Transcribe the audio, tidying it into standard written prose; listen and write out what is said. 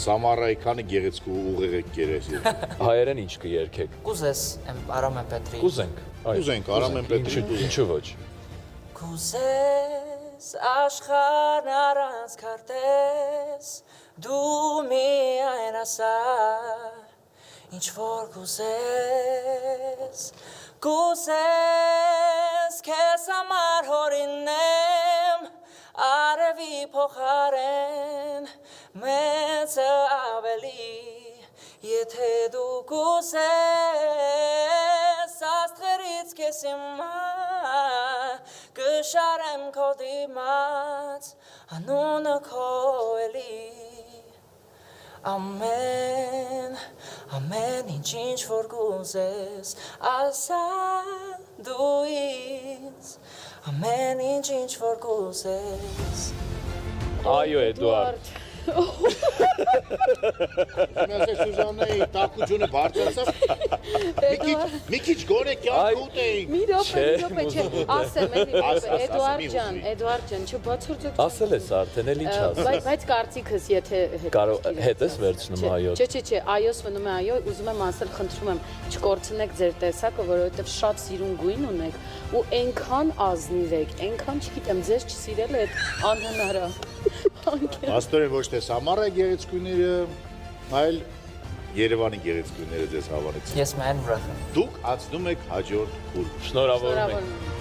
Սամարայի քանի գեղեցկու ուղեղ եք կերես։ Հայերեն ինչ կերքեք։ Կուզես Արամեն Պետրի։ Կուզենք։ Կուզենք, Արամեն Պետրի։ Ինչու ոչ։ Կուզես աշխարհն առանց քարտես, դու միայն ասա, ինչ որ կուզես, կուզես քեզ համար հորինեմ, արևի փոխարեն մեծը ավելի, եթե դու կուզես, աստղերից քեզ հիմա կշարեմ քո դիմաց, անունը քո էլի, ամեն ինչ որ կուզես, ասա դու ինձ, ամեն ինչ որ կուզես։ Այո, Էդուարդ։ Ասես Սուզաննայի տակությունը բարձրացավ։ Մի քիչ գոնե կյանք ուտեինք։ Մի րոպե, չէ, ասեմ, Էդուարդ ջան, չբացարձակ։ Ասել ես արդեն, էլ ինչ ասել։ Բայց կարծիքս, եթե հետ ես վերցնում այո։ Չէ, այոս մնում է այո, ուզում եմ ասել, խնդրում եմ, չկորցնեք ձեր տեսակը, որովհետև շատ սիրուն գույն ունեք ու այնքան ազնիվ եք, այնքան չգիտեմ, ձեզ չսիրել է անհնար է։ Աստորեն ոչ թե Սամարայի գեղեցկուները, այլ Երևանի գեղեցկուները ձեզ հավանեցին։ Ես մեն ուրախ եմ։ Դուք անցնում եք հաջորդ փուլ։ Շնորհավորում ենք։ Շնորհավորում եմ։